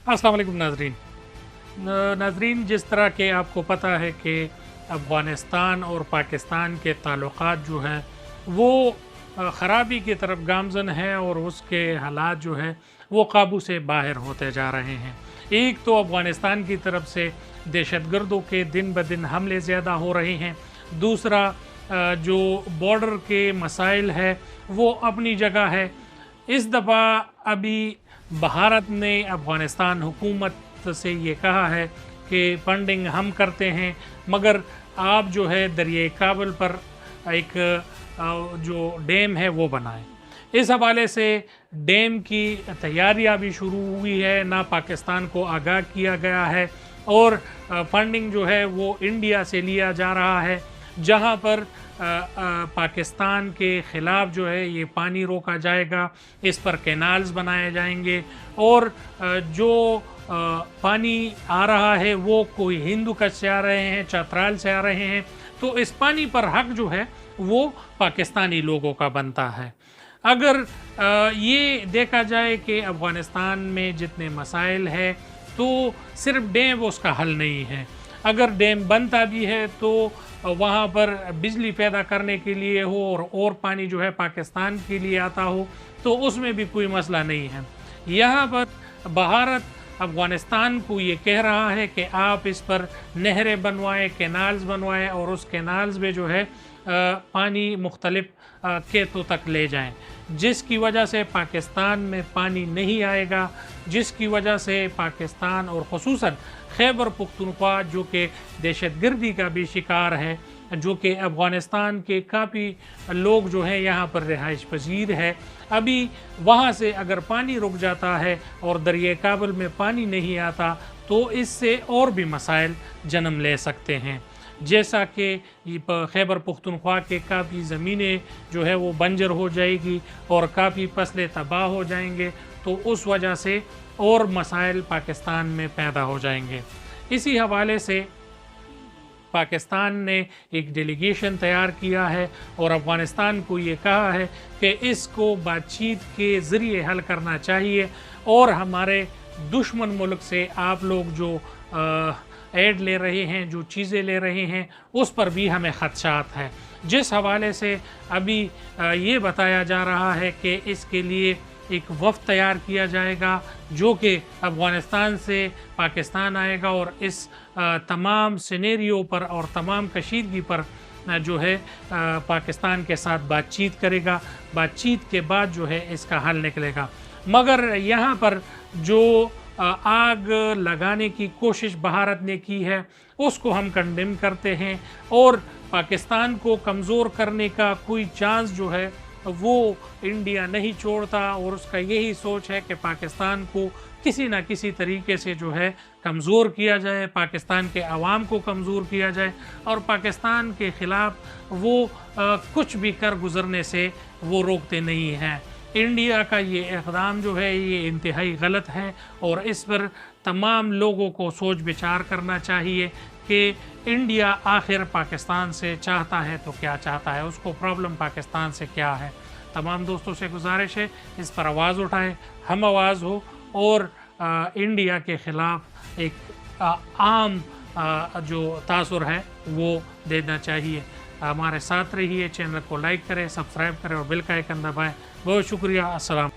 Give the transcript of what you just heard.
अस्सलाम वालेकुम नाजरीन। नाजरीन, जिस तरह के आपको पता है कि अफ़गानिस्तान और पाकिस्तान के ताल्लुक़ात जो हैं वो ख़राबी की तरफ गामज़न है और उसके हालात जो है वो काबू से बाहर होते जा रहे हैं। एक तो अफ़गानिस्तान की तरफ से दहशतगर्दों के दिन ब दिन हमले ज़्यादा हो रहे हैं, दूसरा जो बॉर्डर के मसाइल है वो अपनी जगह है। इस दफ़ा अभी भारत ने अफ़गानिस्तान हुकूमत से ये कहा है कि फंडिंग हम करते हैं, मगर आप जो है दरिया काबुल पर एक जो डैम है वो बनाएं। इस हवाले से डैम की तैयारियां भी शुरू हुई है, ना पाकिस्तान को आगाह किया गया है और फंडिंग जो है वो इंडिया से लिया जा रहा है, जहां पर पाकिस्तान के ख़िलाफ़ जो है ये पानी रोका जाएगा, इस पर कैनाल्स बनाए जाएंगे और जो पानी आ रहा है वो कोई हिंदुकुश से आ रहे हैं, चतराल से आ रहे हैं, तो इस पानी पर हक जो है वो पाकिस्तानी लोगों का बनता है। अगर ये देखा जाए कि अफ़गानिस्तान में जितने मसाइल है तो सिर्फ डैम उसका हल नहीं है। अगर डैम बनता भी है तो वहाँ पर बिजली पैदा करने के लिए हो और पानी जो है पाकिस्तान के लिए आता हो तो उसमें भी कोई मसला नहीं है। यहाँ पर भारत अफ़गानिस्तान को ये कह रहा है कि आप इस पर नहरें बनवाएं, कैनाल्स बनवाएं और उस कैनाल्स में जो है पानी मुख्तलिफ़ खेतों तक ले जाएं, जिसकी वजह से पाकिस्तान में पानी नहीं आएगा, जिसकी वजह से पाकिस्तान और ख़ुसूसन खैबर पख्तूनख्वा जो कि दहशतगर्दी का भी शिकार है, जो कि अफ़गानिस्तान के काफ़ी लोग जो हैं यहाँ पर रिहाइश पजीर है, अभी वहाँ से अगर पानी रुक जाता है और दरिया काबुल में पानी नहीं आता तो इससे और भी मसाइल जन्म ले सकते हैं। जैसा कि खैबर पख्तूनख्वा के काफ़ी ज़मीनें जो है वो बंजर हो जाएगी और काफ़ी फसलें तबाह हो जाएंगे, तो उस वजह से और मसाइल पाकिस्तान में पैदा हो जाएंगे। इसी हवाले से पाकिस्तान ने एक डेलीगेशन तैयार किया है और अफ़गानिस्तान को ये कहा है कि इसको बातचीत के ज़रिए हल करना चाहिए और हमारे दुश्मन मुल्क से आप लोग जो ऐड ले रहे हैं, जो चीज़ें ले रहे हैं, उस पर भी हमें ख़दशात है। जिस हवाले से अभी ये बताया जा रहा है कि इसके लिए एक वफ़द तैयार किया जाएगा जो कि अफ़गानिस्तान से पाकिस्तान आएगा और इस तमाम सिनेरियो पर और तमाम कशीदगी पर जो है पाकिस्तान के साथ बातचीत करेगा। बातचीत के बाद जो है इसका हल निकलेगा। मगर यहाँ पर जो आग लगाने की कोशिश भारत ने की है उसको हम कंडेम करते हैं और पाकिस्तान को कमज़ोर करने का कोई चांस जो है वो इंडिया नहीं छोड़ता और उसका यही सोच है कि पाकिस्तान को किसी ना किसी तरीके से जो है कमज़ोर किया जाए, पाकिस्तान के अवाम को कमज़ोर किया जाए और पाकिस्तान के ख़िलाफ़ वो कुछ भी कर गुज़रने से वो रोकते नहीं हैं। इंडिया का ये इक़दाम जो है ये इंतहाई गलत है और इस पर तमाम लोगों को सोच विचार करना चाहिए कि इंडिया आखिर पाकिस्तान से चाहता है तो क्या चाहता है, उसको प्रॉब्लम पाकिस्तान से क्या है। तमाम दोस्तों से गुजारिश है इस पर आवाज़ उठाएं, हम आवाज़ हो और इंडिया के ख़िलाफ़ एक आम जो तासुर है वो देना चाहिए। हमारे साथ रहिए, चैनल को लाइक करें, सब्सक्राइब करें और बेल का आइकन दबाएं। बहुत शुक्रिया। अस्सलाम।